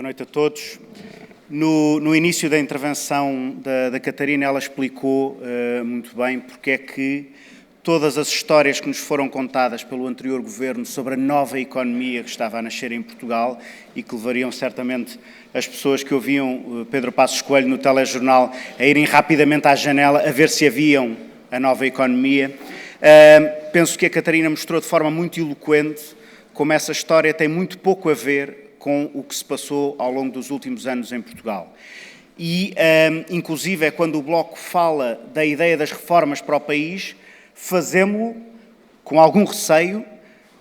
Boa noite a todos. No início da intervenção da Catarina, ela explicou muito bem porque é que todas as histórias que nos foram contadas pelo anterior governo sobre a nova economia que estava a nascer em Portugal e que levariam certamente as pessoas que ouviam Pedro Passos Coelho no telejornal a irem rapidamente à janela a ver se haviam a nova economia. Penso que a Catarina mostrou de forma muito eloquente como essa história tem muito pouco a ver com o que se passou ao longo dos últimos anos em Portugal. E, inclusive, é quando o Bloco fala da ideia das reformas para o país, fazemos-lo com algum receio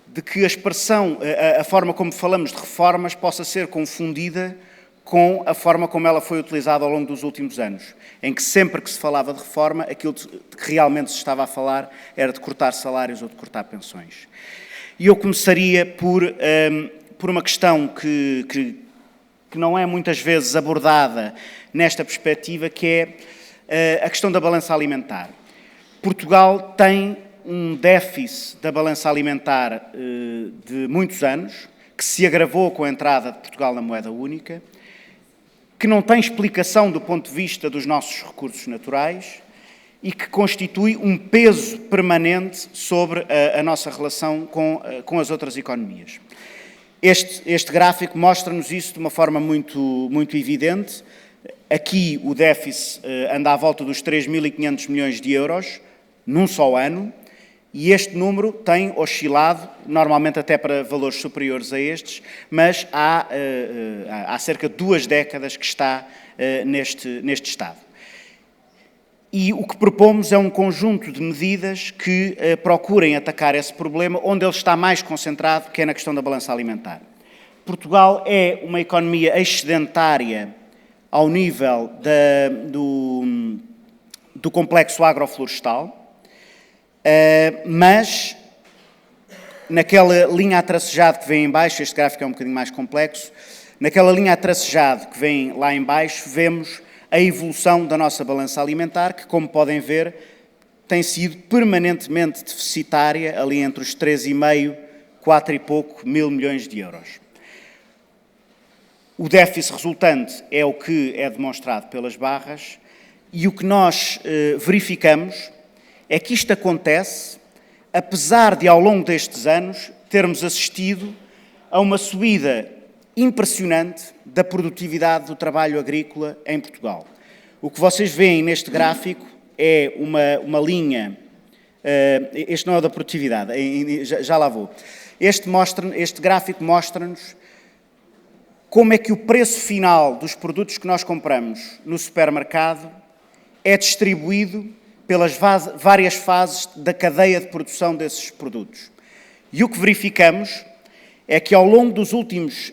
de que a expressão, a forma como falamos de reformas, possa ser confundida com a forma como ela foi utilizada ao longo dos últimos anos, em que sempre que se falava de reforma, aquilo de que realmente se estava a falar era de cortar salários ou de cortar pensões. E eu começaria por uma questão que não é muitas vezes abordada nesta perspectiva, que é a questão da balança alimentar. Portugal tem um déficit da balança alimentar de muitos anos, que se agravou com a entrada de Portugal na moeda única, que não tem explicação do ponto de vista dos nossos recursos naturais e que constitui um peso permanente sobre a nossa relação com as outras economias. Este gráfico mostra-nos isso de uma forma muito evidente. Aqui o déficit anda à volta dos 3.500 milhões de euros, num só ano, e este número tem oscilado, normalmente até para valores superiores a estes, mas há cerca de 2 décadas que está neste estado. E o que propomos é um conjunto de medidas que procurem atacar esse problema onde ele está mais concentrado, que é na questão da balança alimentar. Portugal é uma economia excedentária ao nível do complexo agroflorestal, mas naquela linha a tracejado que vem em baixo, este gráfico é um bocadinho mais complexo, naquela linha a tracejado que vem lá em baixo, vemos a evolução da nossa balança alimentar, que, como podem ver, tem sido permanentemente deficitária, ali entre os 3,5, 4 e pouco mil milhões de euros. O déficit resultante é o que é demonstrado pelas barras e o que nós verificamos é que isto acontece, apesar de, ao longo destes anos, termos assistido a uma subida impressionante da produtividade do trabalho agrícola em Portugal. O que vocês veem neste gráfico é uma linha, este não é o da produtividade, já lá vou. Este gráfico mostra-nos como é que o preço final dos produtos que nós compramos no supermercado é distribuído pelas várias fases da cadeia de produção desses produtos. E o que verificamos é que ao longo dos últimos,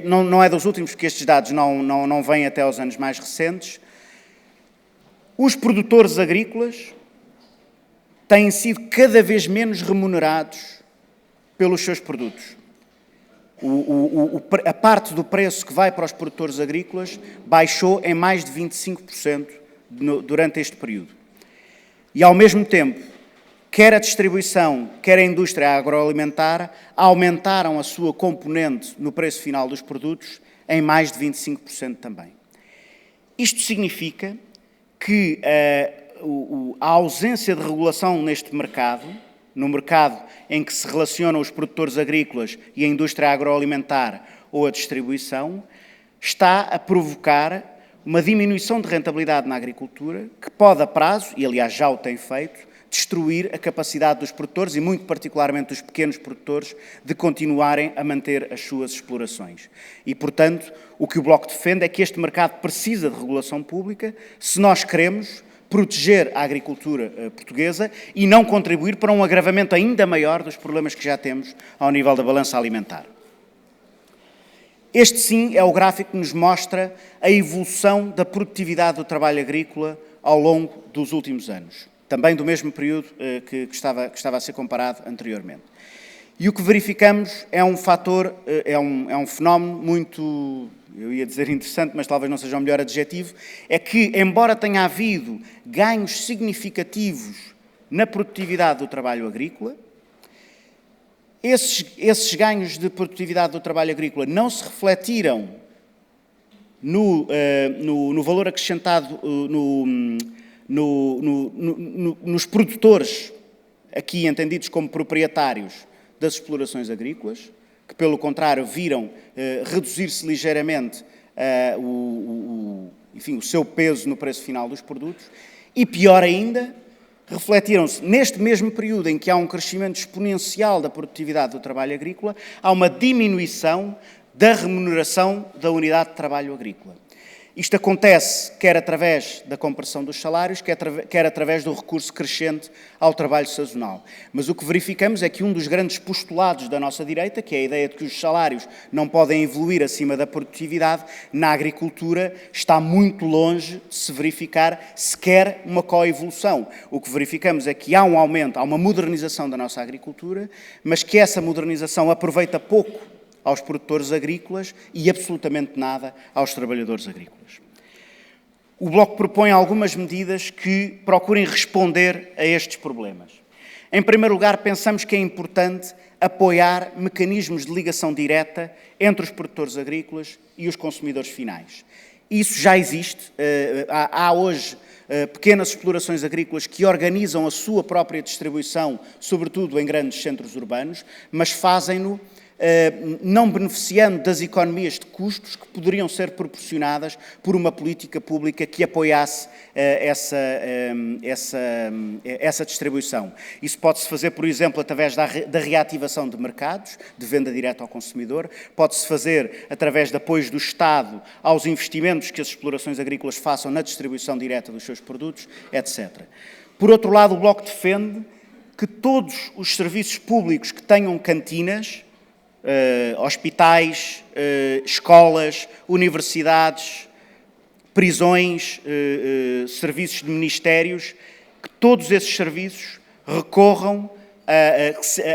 não é dos últimos porque estes dados não vêm até aos anos mais recentes, os produtores agrícolas têm sido cada vez menos remunerados pelos seus produtos. A parte do preço que vai para os produtores agrícolas baixou em mais de 25% durante este período. E ao mesmo tempo, quer a distribuição, quer a indústria agroalimentar aumentaram a sua componente no preço final dos produtos em mais de 25% também. Isto significa que a ausência de regulação neste mercado, no mercado em que se relacionam os produtores agrícolas e a indústria agroalimentar ou a distribuição, está a provocar uma diminuição de rentabilidade na agricultura que pode, a prazo, e aliás já o tem feito, destruir a capacidade dos produtores e, muito particularmente, dos pequenos produtores, de continuarem a manter as suas explorações. E, portanto, o que o Bloco defende é que este mercado precisa de regulação pública se nós queremos proteger a agricultura portuguesa e não contribuir para um agravamento ainda maior dos problemas que já temos ao nível da balança alimentar. Este, sim, é o gráfico que nos mostra a evolução da produtividade do trabalho agrícola ao longo dos últimos anos. Também do mesmo período que estava a ser comparado anteriormente. E o que verificamos é um fator, é um fenómeno muito, eu ia dizer interessante, mas talvez não seja o melhor adjetivo, é que, embora tenha havido ganhos significativos na produtividade do trabalho agrícola, esses ganhos de produtividade do trabalho agrícola não se refletiram no valor acrescentado nos produtores, aqui entendidos como proprietários das explorações agrícolas, que, pelo contrário, viram reduzir-se ligeiramente o seu peso no preço final dos produtos, e, pior ainda, refletiram-se, neste mesmo período em que há um crescimento exponencial da produtividade do trabalho agrícola, há uma diminuição da remuneração da unidade de trabalho agrícola. Isto acontece quer através da compressão dos salários, quer através do recurso crescente ao trabalho sazonal. Mas o que verificamos é que um dos grandes postulados da nossa direita, que é a ideia de que os salários não podem evoluir acima da produtividade, na agricultura está muito longe de se verificar sequer uma coevolução. O que verificamos é que há um aumento, há uma modernização da nossa agricultura, mas que essa modernização aproveita pouco aos produtores agrícolas e absolutamente nada aos trabalhadores agrícolas. O Bloco propõe algumas medidas que procurem responder a estes problemas. Em primeiro lugar, pensamos que é importante apoiar mecanismos de ligação direta entre os produtores agrícolas e os consumidores finais. Isso já existe. Há hoje pequenas explorações agrícolas que organizam a sua própria distribuição, sobretudo em grandes centros urbanos, mas fazem-no não beneficiando das economias de custos que poderiam ser proporcionadas por uma política pública que apoiasse essa distribuição. Isso pode-se fazer, por exemplo, através da reativação de mercados, de venda direta ao consumidor, pode-se fazer através de apoios do Estado aos investimentos que as explorações agrícolas façam na distribuição direta dos seus produtos, etc. Por outro lado, o Bloco defende que todos os serviços públicos que tenham cantinas, hospitais, escolas, universidades, prisões, serviços de ministérios, que todos esses serviços recorram,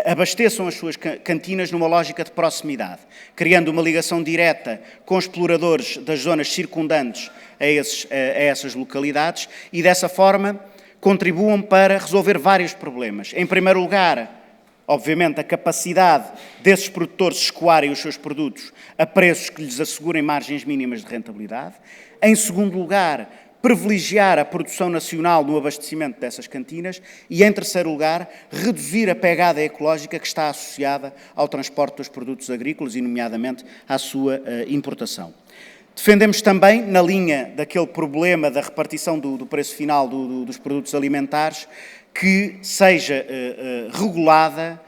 abasteçam as suas cantinas numa lógica de proximidade, criando uma ligação direta com exploradores das zonas circundantes a essas localidades e, dessa forma, contribuam para resolver vários problemas. Em primeiro lugar, obviamente, a capacidade desses produtores escoarem os seus produtos a preços que lhes assegurem margens mínimas de rentabilidade. Em segundo lugar, privilegiar a produção nacional no abastecimento dessas cantinas. E, em terceiro lugar, reduzir a pegada ecológica que está associada ao transporte dos produtos agrícolas e, nomeadamente, à sua importação. Defendemos também, na linha daquele problema da repartição do preço final dos produtos alimentares, que seja regulada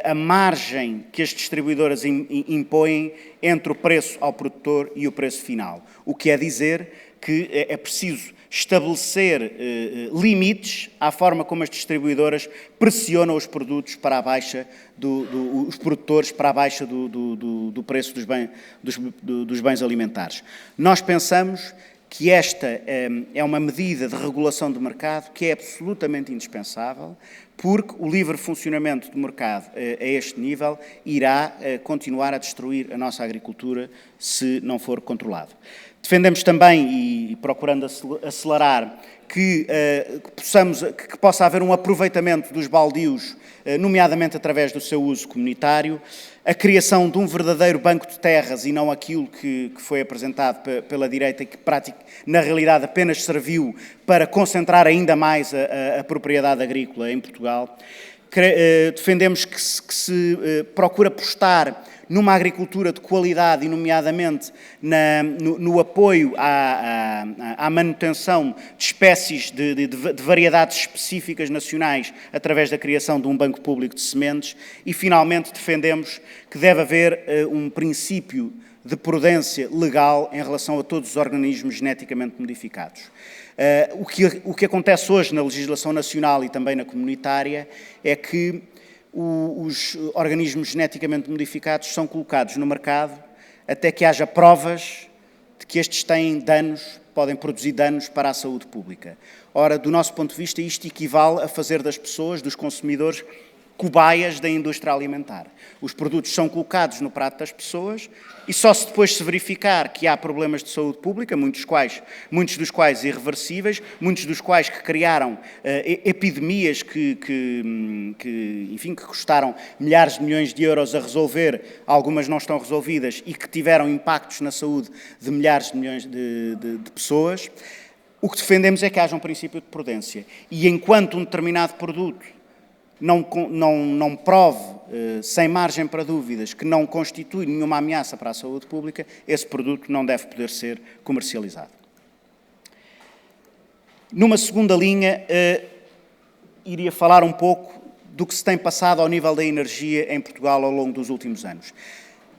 a margem que as distribuidoras impõem entre o preço ao produtor e o preço final. O que é dizer que é preciso estabelecer limites à forma como as distribuidoras pressionam os produtos para a baixa os produtores para a baixa do preço dos bens alimentares. Nós pensamos que esta é uma medida de regulação do mercado que é absolutamente indispensável, porque o livre funcionamento do mercado a este nível irá continuar a destruir a nossa agricultura se não for controlado. Defendemos também, e procurando acelerar, que possa haver um aproveitamento dos baldios, nomeadamente através do seu uso comunitário, a criação de um verdadeiro banco de terras e não aquilo que foi apresentado pela direita e que, na realidade, apenas serviu para concentrar ainda mais a propriedade agrícola em Portugal. Defendemos que se procure apostar numa agricultura de qualidade e, nomeadamente, no apoio à manutenção de espécies de variedades específicas nacionais através da criação de um banco público de sementes e, finalmente, defendemos que deve haver um princípio de prudência legal em relação a todos os organismos geneticamente modificados. O que acontece hoje na legislação nacional e também na comunitária é que os organismos geneticamente modificados são colocados no mercado até que haja provas de que estes têm danos, podem produzir danos para a saúde pública. Ora, do nosso ponto de vista, isto equivale a fazer das pessoas, dos consumidores, cobaias da indústria alimentar. Os produtos são colocados no prato das pessoas e só se depois se verificar que há problemas de saúde pública, muitos dos quais irreversíveis, muitos dos quais que criaram epidemias enfim, que custaram milhares de milhões de euros a resolver, algumas não estão resolvidas e que tiveram impactos na saúde de milhares de milhões de pessoas. O que defendemos é que haja um princípio de prudência e enquanto um determinado produto não prove, sem margem para dúvidas, que não constitui nenhuma ameaça para a saúde pública, esse produto não deve poder ser comercializado. Numa segunda linha, iria falar um pouco do que se tem passado ao nível da energia em Portugal ao longo dos últimos anos.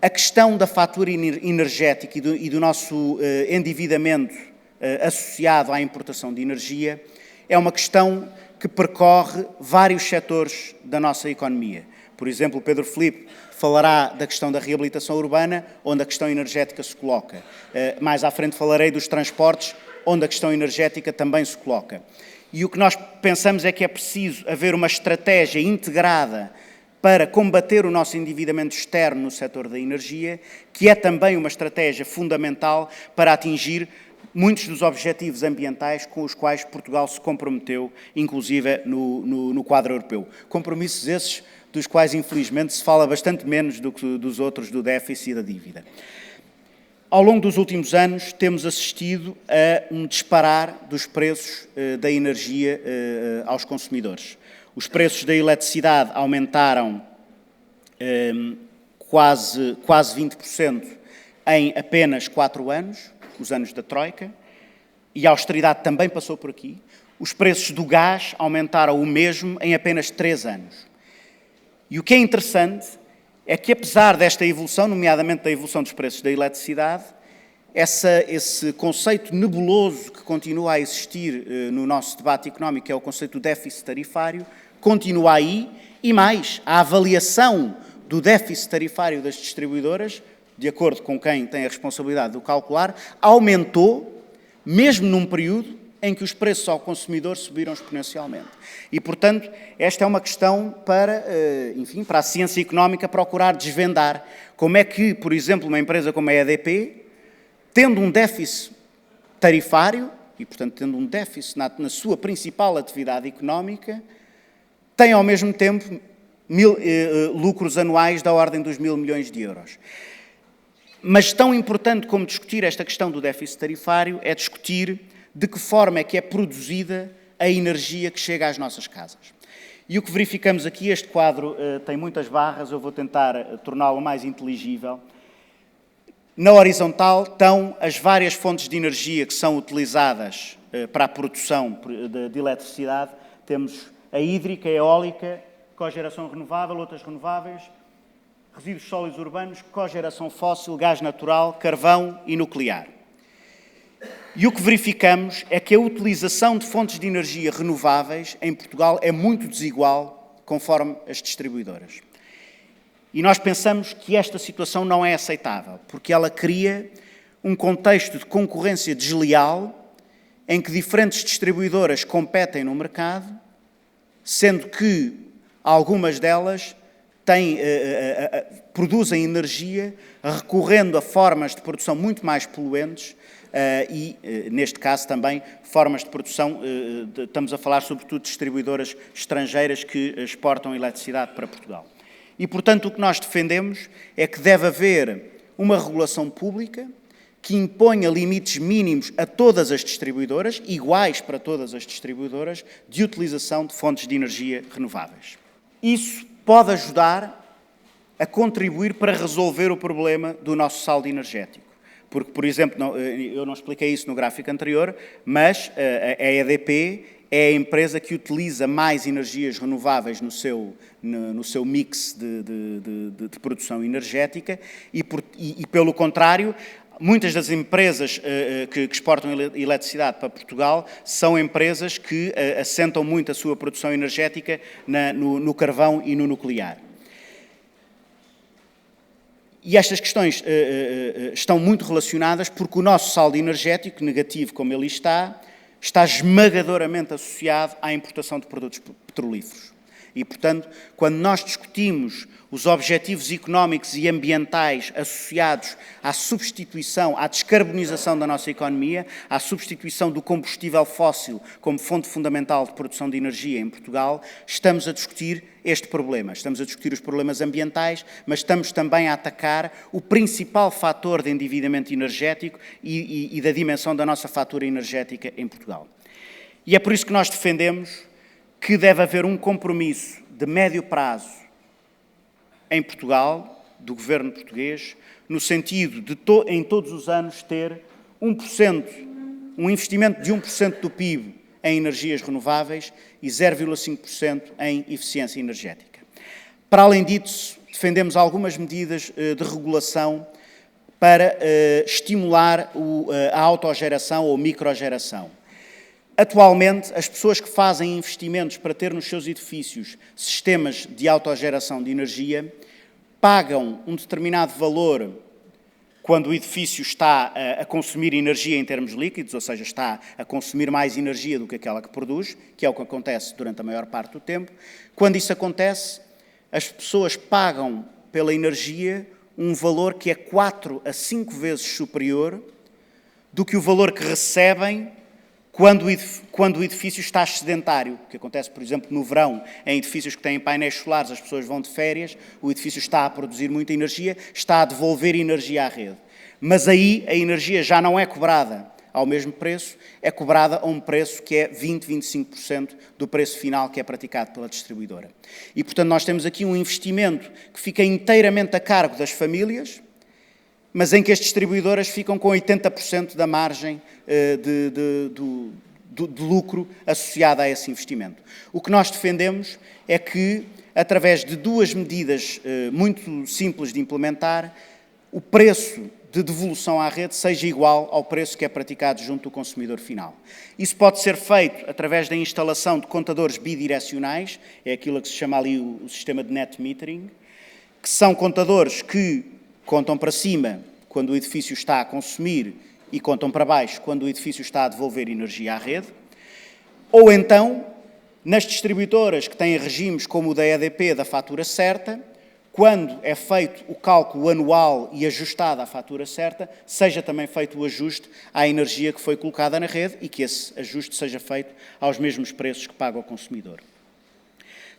A questão da fatura energética e do nosso endividamento associado à importação de energia é uma questão que percorre vários setores da nossa economia. Por exemplo, o Pedro Filipe falará da questão da reabilitação urbana, onde a questão energética se coloca. Mais à frente falarei dos transportes, onde a questão energética também se coloca. E o que nós pensamos é que é preciso haver uma estratégia integrada para combater o nosso endividamento externo no setor da energia, que é também uma estratégia fundamental para atingir muitos dos objetivos ambientais com os quais Portugal se comprometeu, inclusive no quadro europeu. Compromissos esses dos quais, infelizmente, se fala bastante menos do que dos outros, do déficit e da dívida. Ao longo dos últimos anos, temos assistido a um disparar dos preços da energia aos consumidores. Os preços da eletricidade aumentaram quase 20% em apenas 4 anos, os anos da Troika, e a austeridade também passou por aqui. Os preços do gás aumentaram o mesmo em apenas 3 anos. E o que é interessante é que, apesar desta evolução, nomeadamente da evolução dos preços da eletricidade, esse conceito nebuloso que continua a existir no nosso debate económico, que é o conceito do déficit tarifário, continua aí, e mais, a avaliação do déficit tarifário das distribuidoras, de acordo com quem tem a responsabilidade de o calcular, aumentou, mesmo num período em que os preços ao consumidor subiram exponencialmente. E, portanto, esta é uma questão para a ciência económica procurar desvendar como é que, por exemplo, uma empresa como a EDP, tendo um déficit tarifário, e, portanto, tendo um déficit na sua principal atividade económica, tem, ao mesmo tempo, lucros anuais da ordem dos 1.000 milhões de euros. Mas tão importante como discutir esta questão do déficit tarifário é discutir de que forma é que é produzida a energia que chega às nossas casas. E o que verificamos aqui, este quadro tem muitas barras, eu vou tentar torná-lo mais inteligível. Na horizontal estão as várias fontes de energia que são utilizadas para a produção de eletricidade. Temos a hídrica, a eólica, cogeração renovável, outras renováveis, resíduos sólidos urbanos, cogeração fóssil, gás natural, carvão e nuclear. E o que verificamos é que a utilização de fontes de energia renováveis em Portugal é muito desigual conforme as distribuidoras. E nós pensamos que esta situação não é aceitável, porque ela cria um contexto de concorrência desleal em que diferentes distribuidoras competem no mercado, sendo que algumas delas produzem energia recorrendo a formas de produção muito mais poluentes e, neste caso, também formas de produção, estamos a falar sobretudo de distribuidoras estrangeiras que exportam eletricidade para Portugal. E, portanto, o que nós defendemos é que deve haver uma regulação pública que imponha limites mínimos a todas as distribuidoras, iguais para todas as distribuidoras, de utilização de fontes de energia renováveis. Isso pode ajudar a contribuir para resolver o problema do nosso saldo energético. Porque, por exemplo, eu não expliquei isso no gráfico anterior, mas a EDP é a empresa que utiliza mais energias renováveis no seu mix de produção energética e, pelo contrário, muitas das empresas que exportam eletricidade para Portugal são empresas que assentam muito a sua produção energética no carvão e no nuclear. E estas questões estão muito relacionadas porque o nosso saldo energético, negativo como ele está esmagadoramente associado à importação de produtos petrolíferos. E, portanto, quando nós discutimos os objetivos económicos e ambientais associados à substituição, à descarbonização da nossa economia, à substituição do combustível fóssil como fonte fundamental de produção de energia em Portugal, estamos a discutir este problema. Estamos a discutir os problemas ambientais, mas estamos também a atacar o principal fator de endividamento energético e da dimensão da nossa fatura energética em Portugal. E é por isso que nós defendemos que deve haver um compromisso de médio prazo em Portugal, do governo português, no sentido de, em todos os anos, ter 1%, um investimento de 1% do PIB em energias renováveis e 0,5% em eficiência energética. Para além disso, defendemos algumas medidas de regulação para estimular a autogeração ou microgeração. Atualmente, as pessoas que fazem investimentos para ter nos seus edifícios sistemas de autogeração de energia pagam um determinado valor quando o edifício está a consumir energia em termos líquidos, ou seja, está a consumir mais energia do que aquela que produz, que é o que acontece durante a maior parte do tempo. Quando isso acontece, as pessoas pagam pela energia um valor que é 4 a 5 vezes superior do que o valor que recebem quando o edifício está excedentário, que acontece, por exemplo, no verão, em edifícios que têm painéis solares, as pessoas vão de férias, o edifício está a produzir muita energia, está a devolver energia à rede. Mas aí a energia já não é cobrada ao mesmo preço, é cobrada a um preço que é 20, 25% do preço final que é praticado pela distribuidora. E, portanto, nós temos aqui um investimento que fica inteiramente a cargo das famílias, mas em que as distribuidoras ficam com 80% da margem de lucro associada a esse investimento. O que nós defendemos é que, através de duas medidas muito simples de implementar, o preço de devolução à rede seja igual ao preço que é praticado junto do consumidor final. Isso pode ser feito através da instalação de contadores bidirecionais, é aquilo que se chama ali o sistema de net metering, que são contadores que contam para cima quando o edifício está a consumir e contam para baixo quando o edifício está a devolver energia à rede. Ou então, nas distribuidoras que têm regimes como o da EDP, da fatura certa, quando é feito o cálculo anual e ajustado à fatura certa, seja também feito o ajuste à energia que foi colocada na rede e que esse ajuste seja feito aos mesmos preços que paga o consumidor.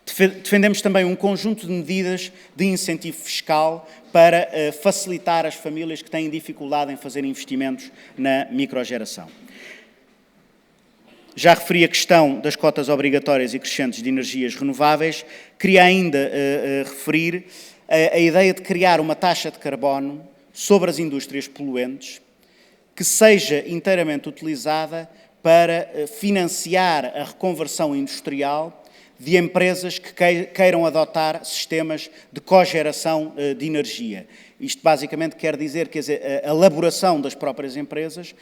Defendemos também um conjunto de medidas de incentivo fiscal para facilitar as famílias que têm dificuldade em fazer investimentos na microgeração. Já referi a questão das cotas obrigatórias e crescentes de energias renováveis. Queria ainda referir a ideia de criar uma taxa de carbono sobre as indústrias poluentes que seja inteiramente utilizada para financiar a reconversão industrial de empresas que queiram adotar sistemas de cogeração de energia. Isto basicamente quer dizer que a elaboração das próprias empresas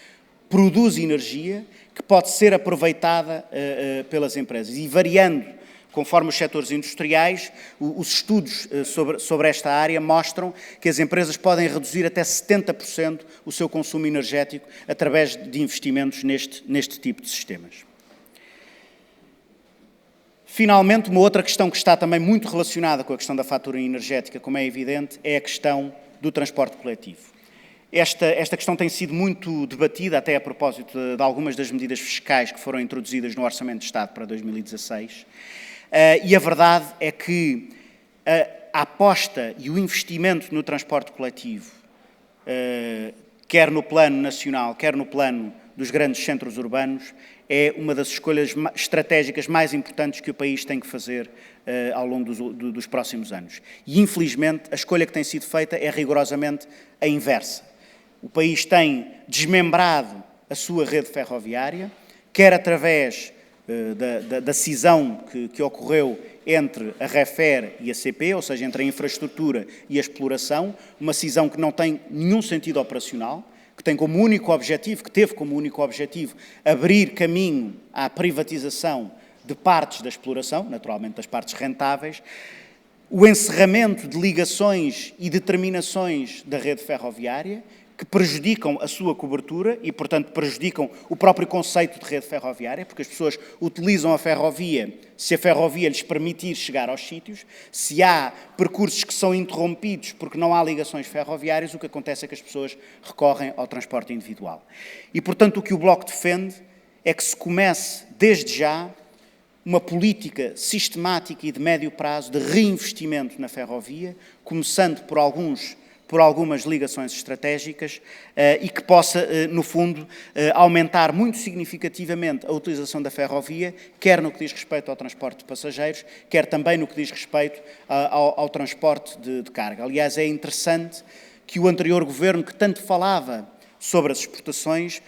produz energia que pode ser aproveitada pelas empresas. E variando, conforme os setores industriais, os estudos sobre esta área mostram que as empresas podem reduzir até 70% o seu consumo energético através de investimentos neste tipo de sistemas. Finalmente, uma outra questão que está também muito relacionada com a questão da fatura energética, como é evidente, é a questão do transporte coletivo. Esta questão tem sido muito debatida, até a propósito de algumas das medidas fiscais que foram introduzidas no Orçamento de Estado para 2016. E a verdade é que a aposta e o investimento no transporte coletivo, quer no plano nacional, quer no plano dos grandes centros urbanos, é uma das escolhas estratégicas mais importantes que o país tem que fazer ao longo dos próximos anos. E, infelizmente, a escolha que tem sido feita é rigorosamente a inversa. O país tem desmembrado a sua rede ferroviária, quer através da cisão que ocorreu entre a REFER e a CP, ou seja, entre a infraestrutura e a exploração, uma cisão que não tem nenhum sentido operacional, que teve como único objetivo abrir caminho à privatização de partes da exploração, naturalmente das partes rentáveis, o encerramento de ligações e determinações da rede ferroviária, que prejudicam a sua cobertura e, portanto, prejudicam o próprio conceito de rede ferroviária, porque as pessoas utilizam a ferrovia se a ferrovia lhes permitir chegar aos sítios. Se há percursos que são interrompidos porque não há ligações ferroviárias, o que acontece é que as pessoas recorrem ao transporte individual. E, portanto, o que o Bloco defende é que se comece, desde já, uma política sistemática e de médio prazo de reinvestimento na ferrovia, começando por algumas ligações estratégicas e que possa, no fundo, aumentar muito significativamente a utilização da ferrovia, quer no que diz respeito ao transporte de passageiros, quer também no que diz respeito ao transporte de carga. Aliás, é interessante que o anterior governo, que tanto falava sobre as exportações,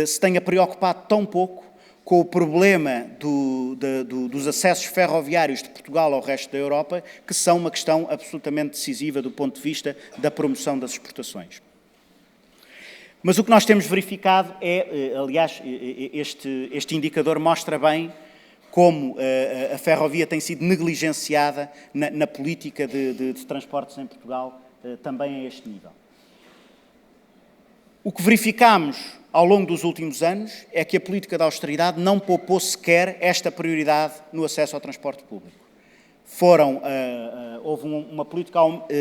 se tenha preocupado tão pouco com o problema dos acessos ferroviários de Portugal ao resto da Europa, que são uma questão absolutamente decisiva do ponto de vista da promoção das exportações. Mas o que nós temos verificado é, aliás, este indicador mostra bem como a ferrovia tem sido negligenciada na política de transportes em Portugal, também a este nível. O que verificamos ao longo dos últimos anos é que a política de austeridade não poupou sequer esta prioridade no acesso ao transporte público. Houve uma política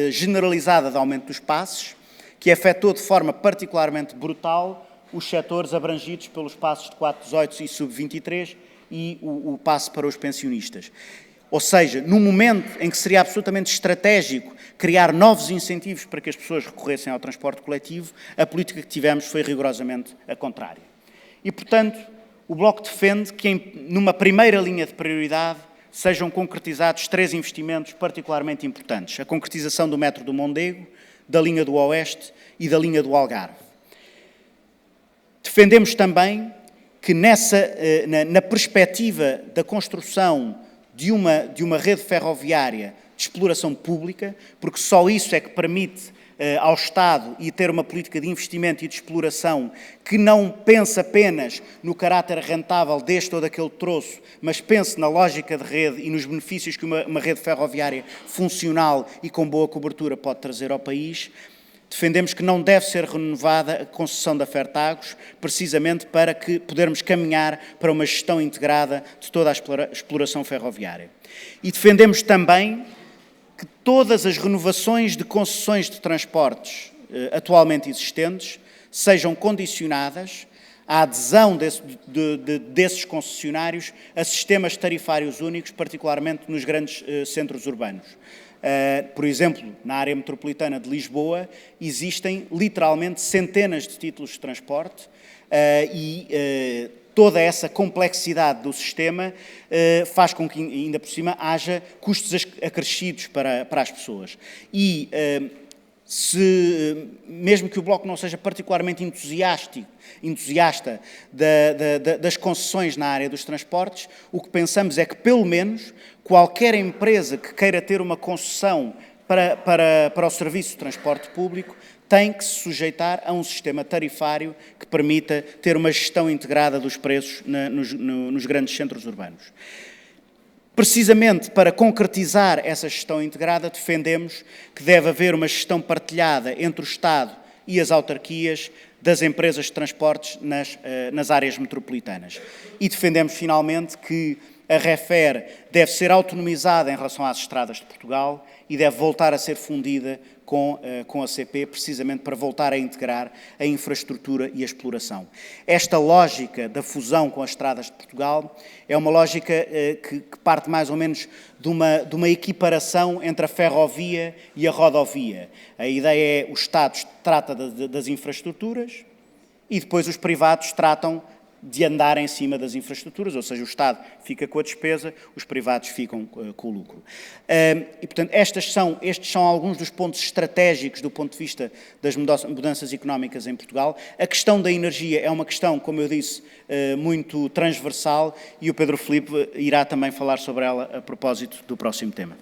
generalizada de aumento dos passes, que afetou de forma particularmente brutal os setores abrangidos pelos passos de 418 e sub-23 e o passe para os pensionistas. Ou seja, no momento em que seria absolutamente estratégico criar novos incentivos para que as pessoas recorressem ao transporte coletivo, a política que tivemos foi rigorosamente a contrária. E, portanto, o Bloco defende que, numa primeira linha de prioridade, sejam concretizados 3 investimentos particularmente importantes: a concretização do metro do Mondego, da linha do Oeste e da linha do Algarve. Defendemos também que, na perspectiva da construção de uma rede ferroviária de exploração pública, porque só isso é que permite ao Estado e ter uma política de investimento e de exploração que não pense apenas no caráter rentável deste ou daquele troço, mas pense na lógica de rede e nos benefícios que uma rede ferroviária funcional e com boa cobertura pode trazer ao país. Defendemos que não deve ser renovada a concessão da Fertagos, precisamente para que podermos caminhar para uma gestão integrada de toda a exploração ferroviária. E defendemos também que todas as renovações de concessões de transportes atualmente existentes sejam condicionadas à adesão desses concessionários a sistemas tarifários únicos, particularmente nos grandes centros urbanos. Por exemplo, na área metropolitana de Lisboa, existem literalmente centenas de títulos de transporte e toda essa complexidade do sistema faz com que, ainda por cima, haja custos acrescidos para as pessoas. E mesmo que o Bloco não seja particularmente entusiasta das concessões na área dos transportes, o que pensamos é que, pelo menos, qualquer empresa que queira ter uma concessão para o serviço de transporte público tem que se sujeitar a um sistema tarifário que permita ter uma gestão integrada dos preços nos grandes centros urbanos. Precisamente para concretizar essa gestão integrada, defendemos que deve haver uma gestão partilhada entre o Estado e as autarquias das empresas de transportes nas áreas metropolitanas. E defendemos, finalmente, que a REFER deve ser autonomizada em relação às estradas de Portugal e deve voltar a ser fundida com a CP, precisamente para voltar a integrar a infraestrutura e a exploração. Esta lógica da fusão com as estradas de Portugal é uma lógica que parte mais ou menos de uma equiparação entre a ferrovia e a rodovia. A ideia é o Estado trata das infraestruturas e depois os privados tratam de andar em cima das infraestruturas, ou seja, o Estado fica com a despesa, os privados ficam com o lucro. E, portanto, estes são alguns dos pontos estratégicos do ponto de vista das mudanças económicas em Portugal. A questão da energia é uma questão, como eu disse, muito transversal e o Pedro Filipe irá também falar sobre ela a propósito do próximo tema.